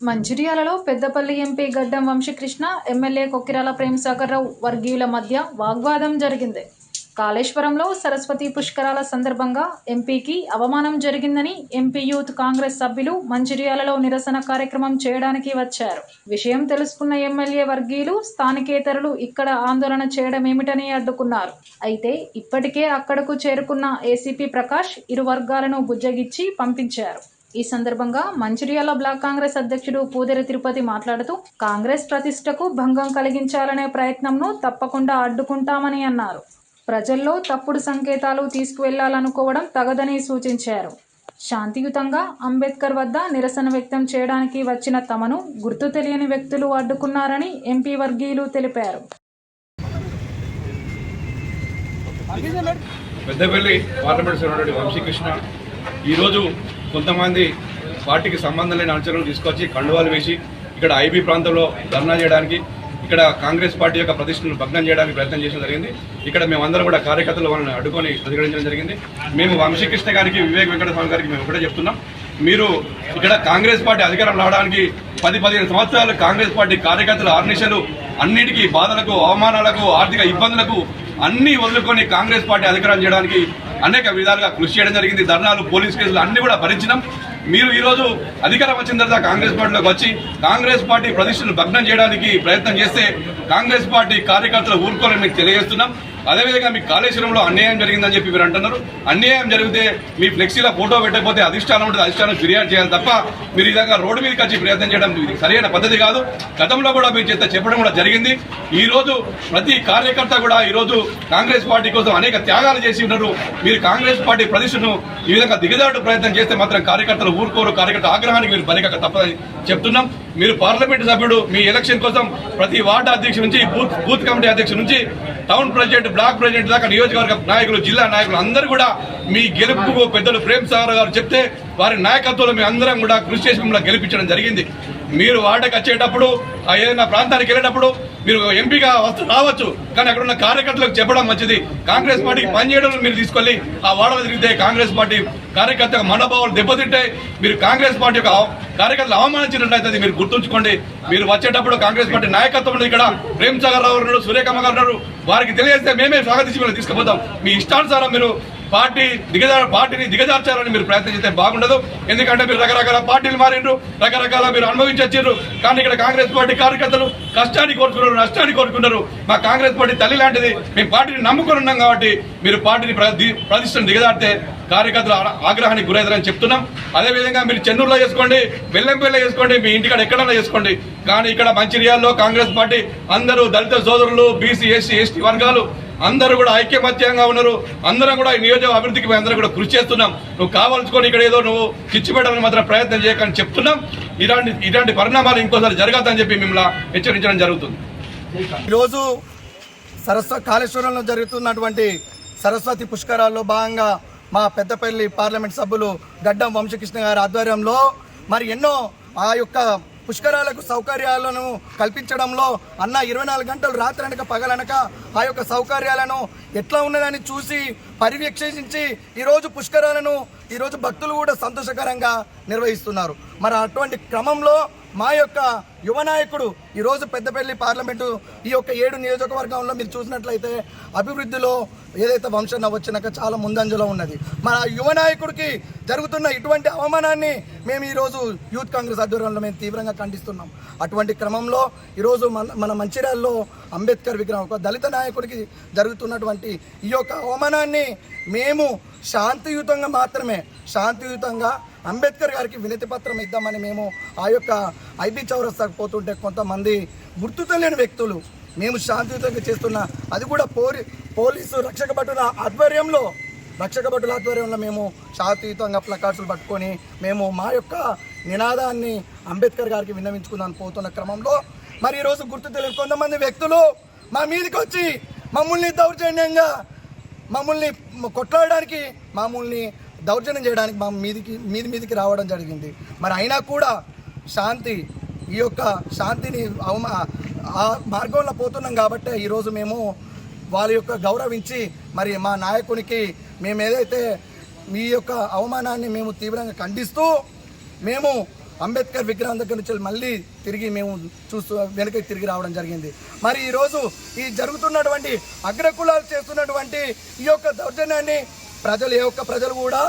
మంచిర్యాలలో Peddapalli MP గడ్డం Vamsikrishna, MLA Kokkirala Premsagar రావు వర్గీయుల మధ్య వాగ్వాదం జరిగింది. కాళేశ్వరంలో సరస్వతి పుష్కరాల సందర్భంగా ఎంపీకి అవమానం జరిగిందని ఎంపీ యూత్ కాంగ్రెస్ సభ్యులు మంచిర్యాలలో నిరసన కార్యక్రమం చేయడానికి వచ్చారు. విషయం తెలుసుకున్న ఎమ్మెల్యే వర్గీయులు, స్థానికేతరులు ఇక్కడ ఆందోళన చేయడమేమిటని అడ్డుకున్నారు. అయితే ఇప్పటికే అక్కడకు చేరుకున్న ఏసీపీ ప్రకాష్ ఇరు వర్గాలను బుజ్జగిచ్చి పంపించారు. ఈ సందర్భంగా మంచిర్యాల బ్లాక్ కాంగ్రెస్ అధ్యక్షుడు పూదెర తిరుపతి మాట్లాడుతూ, కాంగ్రెస్ ప్రతిష్టకు భంగం కలిగించాలనే ప్రయత్నంను తప్పకుండా అడ్డుకుంటామని అన్నారు. ప్రజల్లో తప్పుడు సంకేతాలు తీసుకువెళ్లాలనుకోవడం తగదని సూచించారు. శాంతియుతంగా అంబేద్కర్ వద్ద నిరసన వ్యక్తం చేయడానికి వచ్చిన తమను గుర్తు తెలియని వ్యక్తులు అడ్డుకున్నారని ఎంపీ వర్గీయులు తెలిపారు. పెద్దపల్లి పార్లమెంట్ సభ్యుడు వంశీకృష్ణ ఈరోజు కొంతమంది పార్టీకి సంబంధం లేని అంశాలను తీసుకొచ్చి కండువాలు వేసి ఇక్కడ ఐబీ ప్రాంతంలో ధర్నా చేయడానికి, ఇక్కడ కాంగ్రెస్ పార్టీ యొక్క ప్రతిష్టను భగ్నం చేయడానికి ప్రయత్నం చేయడం జరిగింది. ఇక్కడ మేమందరం కూడా కార్యకర్తలు వాళ్ళని అడ్డుకొని ప్రతిఘటించడం జరిగింది. మేము వంశీకృష్ణ గారికి, వివేక్ వెంకటస్వామి గారికి మేము ఒకటే చెప్తున్నాం, మీరు ఇక్కడ కాంగ్రెస్ పార్టీ అధికారం రావడానికి 10-15 సంవత్సరాలు కాంగ్రెస్ పార్టీ కార్యకర్తల ఆర్నిషలు అన్నిటికీ బాధలకు, అవమానాలకు, ఆర్థిక ఇబ్బందులకు అన్నీ వదులుకొని కాంగ్రెస్ పార్టీ అధికారం చేయడానికి అనేక విధాలుగా కృషి చేయడం జరిగింది. ధర్నాలు, పోలీస్ కేసులు అన్ని కూడా భరించినాం. మీరు ఈరోజు అధికారం వచ్చిన తర్వాత కాంగ్రెస్ పార్టీలోకి వచ్చి కాంగ్రెస్ పార్టీ ప్రతిష్టను భగ్నం చేయడానికి ప్రయత్నం చేస్తే కాంగ్రెస్ పార్టీ కార్యకర్తలు ఊరుకోవాలని మీకు తెలియజేస్తున్నాం. అదేవిధంగా మీ కాళేశ్వరంలో అన్యాయం జరిగిందని చెప్పి మీరు అంటున్నారు. అన్యాయం జరిగితే మీ ఫ్లెక్సీలో ఫోటో పెట్టకపోతే అధిష్టానం ఉంటుంది, అధిష్టానం ఫిర్యాదు చేయాలి తప్ప మీరు ఈ విధంగా రోడ్డు మీదకి వచ్చి ప్రయత్నం చేయడం సరైన పద్ధతి కాదు. గతంలో కూడా మీరు చేత చెప్పడం కూడా జరిగింది. ఈ రోజు ప్రతి కార్యకర్త కూడా ఈరోజు కాంగ్రెస్ పార్టీ కోసం అనేక త్యాగాలు చేసి ఉన్నారు. మీరు కాంగ్రెస్ పార్టీ ప్రతిష్టను ఈ విధంగా దిగజారు ప్రయత్నం చేస్తే మాత్రం కార్యకర్తలు ఊరుకోరు. కార్యకర్త ఆగ్రహానికి మీరు బలిక తప్పదని చెప్తున్నాం. మీరు పార్లమెంటు సభ్యుడు, మీ ఎలక్షన్ కోసం ప్రతి వార్డు అధ్యక్షుడి నుంచి, బూత్ కమిటీ అధ్యక్షుడి నుంచి, టౌన్ ప్రెసిడెంట్, బ్లాక్ ప్రెసిడెంట్ దాకా నియోజకవర్గ నాయకులు, జిల్లా నాయకులు అందరూ కూడా మీ గెలుపుకు పెద్దలు ప్రేమ్సాగర్ గారు చెప్తే వారి నాయకత్వంలో మీ అందరం కూడా కృషి చేసి మిమ్మల్ని గెలిపించడం జరిగింది. మీరు వార్డుకి వచ్చేటప్పుడు, ఏదైనా ప్రాంతానికి వెళ్ళేటప్పుడు మీరు ఎంపీగా రావచ్చు, కానీ అక్కడ ఉన్న కార్యకర్తలకు చెప్పడం మంచిది. కాంగ్రెస్ పార్టీకి పనిచేయడం మీరు తీసుకెళ్లి ఆ వార్డు తిరిగితే కాంగ్రెస్ పార్టీ కార్యకర్త మనోభావాలు దెబ్బతింటే మీరు కాంగ్రెస్ పార్టీ యొక్క కార్యకర్తలు అవమానించినట్లయితే మీరు గుర్తుంచుకోండి. మీరు వచ్చేటప్పుడు కాంగ్రెస్ పార్టీ నాయకత్వం ఉన్నది. ఇక్కడ ప్రేమ్సాగర్ రావు ఉన్నారు, సురేఖమ్మ గారు ఉన్నారు. వారికి తెలియజేస్తే మేమే స్వాగతించి మేము తీసుకుపోతాం. మీ ఇష్టానుసారం మీరు పార్టీని దిగజార్చాలని మీరు ప్రయత్నం చేస్తే బాగుండదు. ఎందుకంటే మీరు రకరకాల పార్టీలు మారిండ్రు, రకరకాల మీరు అనుభవించారు. కానీ ఇక్కడ కాంగ్రెస్ పార్టీ కార్యకర్తలు కష్టాన్ని కోరుకున్నారు, నష్టాన్ని కోరుకున్నారు. మా కాంగ్రెస్ పార్టీ తల్లి లాంటిది. మేము పార్టీని నమ్ముకొని ఉన్నాం కాబట్టి మీరు పార్టీని ప్రతిష్టను దిగజారితే కార్యకర్తలు ఆగ్రహానికి గురవుతారని చెప్తున్నాం. అదేవిధంగా మీరు చెన్నూరులో చేసుకోండి, బెల్లంపల్లిలో చేసుకోండి, మీ ఇంటికాడ ఎక్కడన్నా చేసుకోండి. కానీ ఇక్కడ మంచిర్యాలలో కాంగ్రెస్ పార్టీ అందరూ దళిత సోదరులు, బీసీ, ఎస్సీ, ఎస్టీ వర్గాలు అందరూ కూడా ఐక్యమత్యంగా ఉన్నారు. అందరం కూడా ఈ నియోజక అభివృద్ధికి అందరూ కూడా కృషి చేస్తున్నాం. నువ్వు కావాల్సుకొని ఇక్కడ ఏదో నువ్వు చిచ్చు పెట్టాలని మాత్రం ప్రయత్నం చేయకని చెప్తున్నాం. ఇలాంటి పరిణామాలు ఇంకోసారి జరగద్దని చెప్పి మిమ్మల్ని హెచ్చరించడం జరుగుతుంది. ఈరోజు కాళేశ్వరంలో జరుగుతున్నటువంటి సరస్వతి పుష్కరాల్లో భాగంగా మా పెద్దపల్లి పార్లమెంట్ సభ్యులు గడ్డం వంశీకృష్ణ గారి ఆధ్వర్యంలో మరి ఎన్నో ఆ యొక్క పుష్కరాలకు సౌకర్యాలను కల్పించడంలో అన్న 24 గంటలు రాత్రనక పగలనక ఆ యొక్క సౌకర్యాలను ఎట్లా ఉన్నదని చూసి పర్యవేక్షించి ఈరోజు పుష్కరాలను ఈరోజు భక్తులు కూడా సంతోషకరంగా నిర్వహిస్తున్నారు. మరి అటువంటి క్రమంలో మా యొక్క యువ నాయకుడు ఈరోజు పెద్దపల్లి పార్లమెంటు ఈ యొక్క 7 నియోజకవర్గంలో మీరు చూసినట్లయితే అభివృద్ధిలో ఏదైతే వంశం వచ్చినాక చాలా ముందంజలో ఉన్నది. మన యువ నాయకుడికి జరుగుతున్న ఇటువంటి అవమానాన్ని మేము ఈరోజు యూత్ కాంగ్రెస్ ఆధ్వర్యంలో మేము తీవ్రంగా ఖండిస్తున్నాం. అటువంటి క్రమంలో ఈరోజు మన మంచిర్యాలలో అంబేద్కర్ విగ్రహం, ఒక దళిత నాయకుడికి జరుగుతున్నటువంటి ఈ యొక్క అవమానాన్ని మేము శాంతియుతంగా అంబేద్కర్ గారికి వినతి పత్రం ఇద్దామని మేము ఆ యొక్క ఐబీ చౌరస్తాకు పోతుంటే కొంతమంది గుర్తు తెలియని వ్యక్తులు మేము శాంతియుతంగా చేస్తున్న అది కూడా పోలీసు రక్షక భటుల ఆధ్వర్యంలో మేము శాంతియుతంగా ప్లకార్డ్స్లు పట్టుకొని మేము మా యొక్క నినాదాన్ని అంబేద్కర్ గారికి విన్నవించుకుందాం పోతున్న క్రమంలో మరి ఈరోజు గుర్తు తెలియని కొంతమంది వ్యక్తులు మా మీదకి వచ్చి మమ్మల్ని దౌర్జన్యంగా కొట్లాడడానికి, దౌర్జన్యం చేయడానికి మా మీదికి రావడం జరిగింది. మరి అయినా కూడా ఈ యొక్క శాంతిని ఆ మార్గంలో పోతున్నాం కాబట్టి ఈరోజు మేము వాళ్ళ యొక్క గౌరవించి మరి మా నాయకునికి మేము ఏదైతే మీ యొక్క అవమానాన్ని మేము తీవ్రంగా ఖండిస్తూ మేము అంబేద్కర్ విగ్రహం దగ్గర నుంచి మళ్ళీ తిరిగి మేము వెనక్కి తిరిగి రావడం జరిగింది. మరి ఈరోజు ఈ జరుగుతున్నటువంటి అగ్రకులాలు చేస్తున్నటువంటి ఈ యొక్క దౌర్జన్యాన్ని ప్రజలు కూడా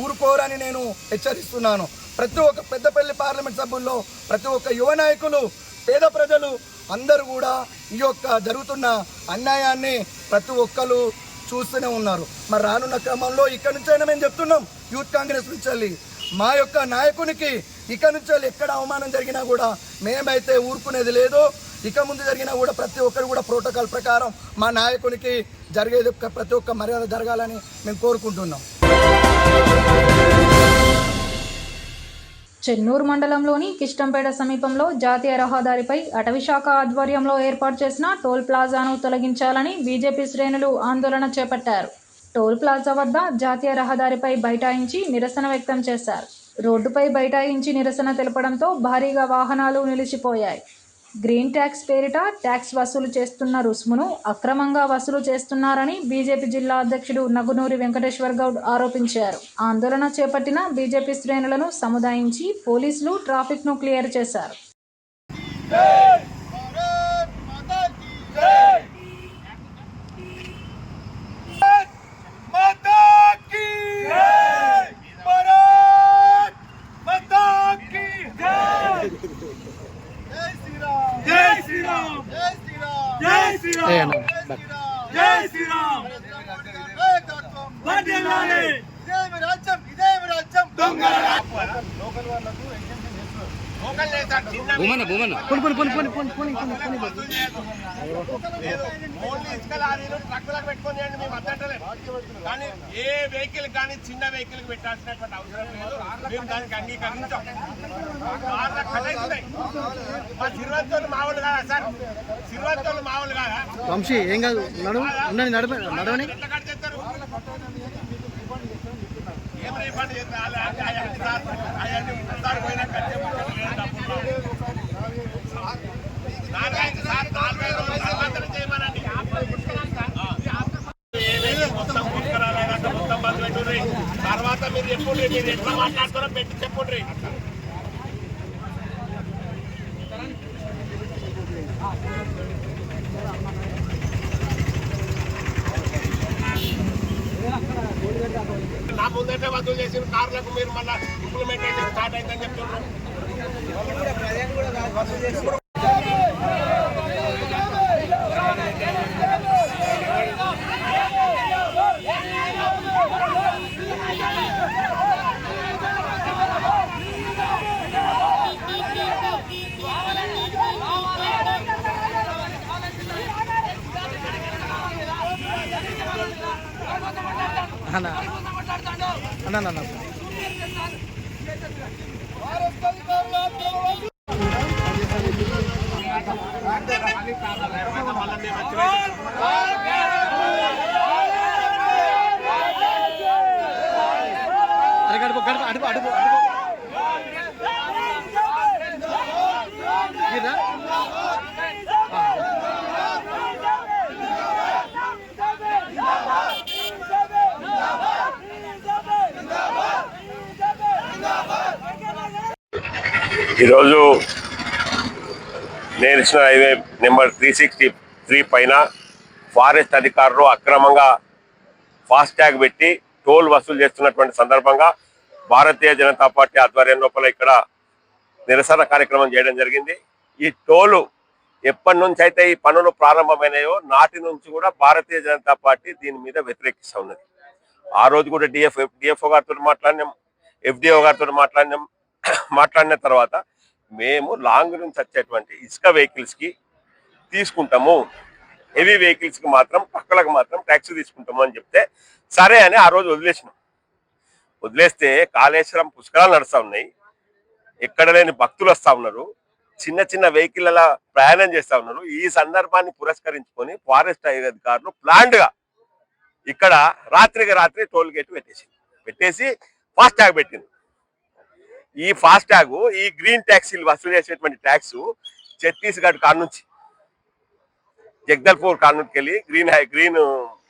ఊరుకోరని నేను హెచ్చరిస్తున్నాను. ప్రతి ఒక్క పెద్దపల్లి పార్లమెంట్ సభ్యుల్లో ప్రతి ఒక్క యువ నాయకులు, పేద ప్రజలు అందరూ కూడా ఈ యొక్క జరుగుతున్న అన్యాయాన్ని ప్రతి ఒక్కరు చూస్తూనే ఉన్నారు. మరి రానున్న క్రమంలో ఇక్కడ నుంచైనా మేము చెప్తున్నాం, యూత్ కాంగ్రెస్ నుంచి మా యొక్క నాయకునికి ఇక నుంచి ఎక్కడ అవమానం జరిగినా కూడా మేమైతే ఊరుకునేది లేదు. ఇక ముందు జరిగినా కూడా ప్రతి ఒక్కరు కూడా ప్రోటోకాల్ ప్రకారం మా నాయకునికి జరిగేది ప్రతి ఒక్క మర్యాద జరగాలని మేము కోరుకుంటున్నాం. చెన్నూరు మండలంలోని కిష్టంపేట సమీపంలో జాతీయ రహదారిపై అటవీశాఖ ఆధ్వర్యంలో ఏర్పాటు చేసిన టోల్ ప్లాజాను తొలగించాలని బీజేపీ శ్రేణులు ఆందోళన చేపట్టారు. టోల్ ప్లాజా వద్ద జాతీయ రహదారిపై బైఠాయించి నిరసన వ్యక్తం చేశారు. రోడ్డుపై బైఠాయించి నిరసన తెలపడంతో భారీగా వాహనాలు నిలిచిపోయాయి. గ్రీన్ ట్యాక్స్ పేరిట ట్యాక్స్ వసూలు చేస్తున్న రుసుమును అక్రమంగా వసూలు చేస్తున్నారని బీజేపీ జిల్లా అధ్యక్షుడు నగునూరి వెంకటేశ్వర్ గౌడ్ ఆరోపించారు. ఆందోళన చేపట్టిన బీజేపీ శ్రేణులను సముదాయించి పోలీసులు ట్రాఫిక్ను క్లియర్ చేశారు. కానీ ఏ వెహికల్ కానీ చిన్న వెహికల్ పెట్టాల్సినటువంటి అవసరం లేదు. మేము దానికి అంగీకరించాం. మా సిరివంతులు మామూలు కాదా సార్? సిరివంతులు మామూలు కాదా? వంశీ ఏం కాదు, నడవని ఎట్లా కట్ చేస్తారు? ఏం రీఫండ్ చేస్తారు? పోయినా కట్ మొత్తం పుష్కరాలంటే మొత్తం బంద్ పెట్టుర్రి. తర్వాత మీరు చెప్పుండ్రి, మీరు ఎట్లా మాట్లాడుతారో పెట్టి చెప్పుండ్రి. నా ముందటే వసూలు చేసిన కార్లకు మీరు మళ్ళీ ఇంప్లిమెంటేషన్ స్టార్ట్ అయిందని చెప్తున్నారు. ఈరోజు నేషనల్ హైవే నెంబర్ 363 పైన ఫారెస్ట్ అధికారులు అక్రమంగా ఫాస్టాగ్ పెట్టి టోల్ వసూలు చేస్తున్నటువంటి సందర్భంగా భారతీయ జనతా పార్టీ ఆధ్వర్యం లోపల ఇక్కడ నిరసన కార్యక్రమం చేయడం జరిగింది. ఈ టోలు ఎప్పటి నుంచి అయితే ఈ పనులు ప్రారంభమైనాయో నాటి నుంచి కూడా భారతీయ జనతా పార్టీ దీని మీద వ్యతిరేకిస్తూ ఉన్నది. ఆ రోజు కూడా డిఎఫ్ఓ గారితో మాట్లాడినాం, ఎఫ్డిఓ గారితో మాట్లాడిన తర్వాత మేము లాంగ్ నుంచి వచ్చేటువంటి ఇసుక వెహికల్స్కి తీసుకుంటాము, హెవీ వెహికల్స్కి మాత్రం ట్రక్కులకు మాత్రం ట్యాక్స్ తీసుకుంటాము అని చెప్తే సరే అని ఆ రోజు వదిలేసినాం. వదిలేస్తే కాళేశ్వరం పుష్కరాలు నడుస్తూ ఉన్నాయి, ఎక్కడ లేని భక్తులు వస్తూ ఉన్నారు, చిన్న చిన్న వెహికల్ ప్రయాణం చేస్తూ ఉన్నారు. ఈ సందర్భాన్ని పురస్కరించుకొని ఫారెస్ట్ అధికారులు ప్లాండ్గా ఇక్కడ రాత్రికి రాత్రి టోల్ గేట్ పెట్టేసి ఫాస్టాగ్ పెట్టింది. ఈ ఫాస్టాగ్ ఈ గ్రీన్ ట్యాక్సీలు వసూలు చేసేటువంటి ట్యాక్స్ ఛత్తీస్గఢ్ కాడ నుంచి జగదల్పూర్ కాడ నుంచి వెళ్ళి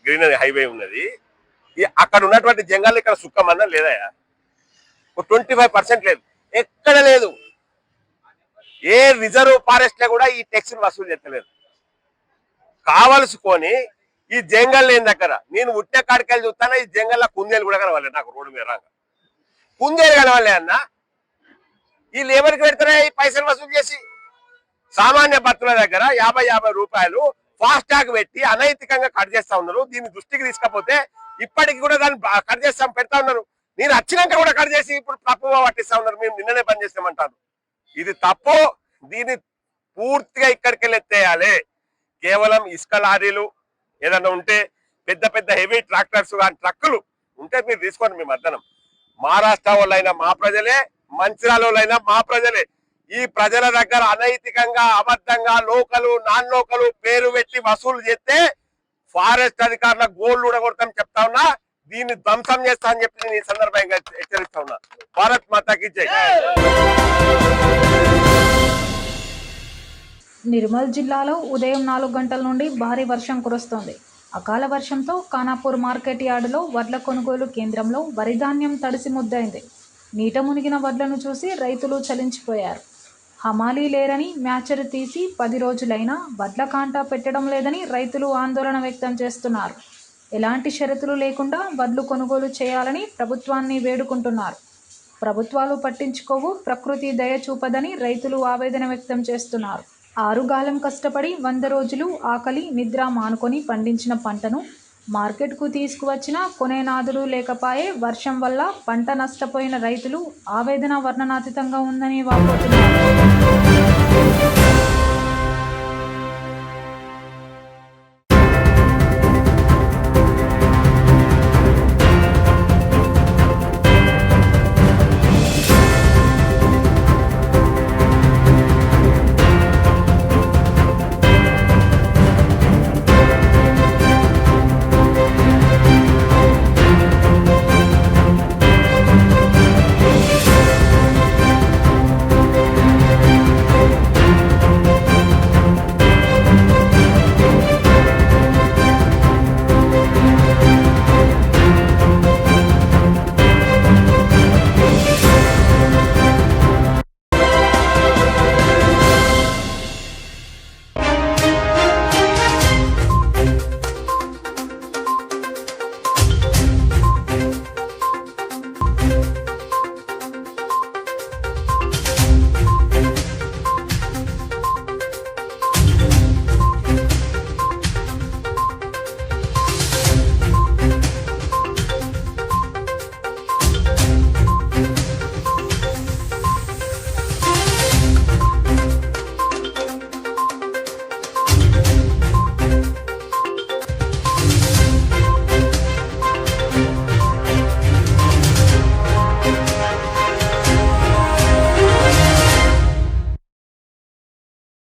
గ్రీన్ హైవే ఉన్నది. అక్కడ ఉన్నటువంటి జంగాలు ఇక్కడ సుక్కమన్నా లేదా 25% లేదు, ఎక్కడ లేదు. ఏ రిజర్వ్ ఫారెస్ట్ లో కూడా ఈ ట్యాక్స్ వసూలు చేస్తలేదు. కావలసుకొని ఈ జంగల్ లేని దగ్గర నేను ఉట్టిన కాడికెళ్ళి చూస్తాను, ఈ జంగల్లో కుందేలు కూడా కనవాలి. నాకు రోడ్డు మీద రాగా కుందేలు కనవాలి అన్న. వీళ్ళు ఎవరికి పెడతారా ఈ పైసలు వసూలు చేసి? సామాన్య భక్తుల దగ్గర 50 రూపాయలు ఫాస్ట్ ట్యాగ్ పెట్టి అనైతికంగా కట్ చేస్తా ఉన్నారు. దీన్ని దృష్టికి తీసుకపోతే ఇప్పటికి కూడా దాన్ని కట్ చేస్తాం పెడతా ఉన్నారు. నేను వచ్చినాక కూడా కట్ చేసి ఇప్పుడు తప్పుగా పట్టిస్తా ఉన్నారు. మేము నిన్ననే పని చేస్తామంటారు. ఇది తప్పు. దీన్ని పూర్తిగా ఇక్కడికి వెళ్ళి ఎత్తేయాలి. కేవలం ఇసుక లారీలు ఏదన్నా ఉంటే, పెద్ద పెద్ద హెవీ ట్రాక్టర్స్ కానీ ట్రక్కులు ఉంటే మీరు తీసుకోండి. మేము అర్థనం మహారాష్ట్ర వాళ్ళైనా మా ప్రజలే, మంచిర్యాల వాళ్ళైనా మా ప్రజలే. ఈ ప్రజల దగ్గర అనైతికంగా అబద్ధంగా లోకలు నాన్ లోకలు పేరు పెట్టి వసూలు చేస్తే ఫారెస్ట్ అధికారుల గోళ్లు ఊడగొడతామని చెప్తా ఉన్నా. దీన్ని ధ్వంసం చేస్తా అని చెప్పి నేను ఈ సందర్భంగా హెచ్చరిస్తా ఉన్నా. భారత్ మాతాకి జై. నిర్మల్ జిల్లాలో ఉదయం 4 గంటల నుండి భారీ వర్షం కురుస్తోంది. అకాల వర్షంతో ఖానాపూర్ మార్కెట్ యార్డులో వడ్ల కొనుగోలు కేంద్రంలో వరి ధాన్యం తడిసి ముద్దైంది. నీట మునిగిన వడ్లను చూసి రైతులు చలించిపోయారు. హమాలీ లేరని మ్యాచరు తీసి 10 రోజులైనా వడ్ల కాంటా పెట్టడం లేదని రైతులు ఆందోళన వ్యక్తం చేస్తున్నారు. ఎలాంటి షరతులు లేకుండా వడ్లు కొనుగోలు చేయాలని ప్రభుత్వాన్ని వేడుకుంటున్నారు. ప్రభుత్వాలు పట్టించుకోవు, ప్రకృతి దయ చూపదని రైతులు ఆవేదన వ్యక్తం చేస్తున్నారు. ఆరుగాలం కష్టపడి 100 రోజులు ఆకలి నిద్ర మానుకొని పండించిన పంటను మార్కెట్కు తీసుకువచ్చిన కొనేనాదులు లేకపాయే. వర్షం వల్ల పంట నష్టపోయిన రైతులు ఆవేదన వర్ణనాతీతంగా ఉందని వాపోతున్నారు.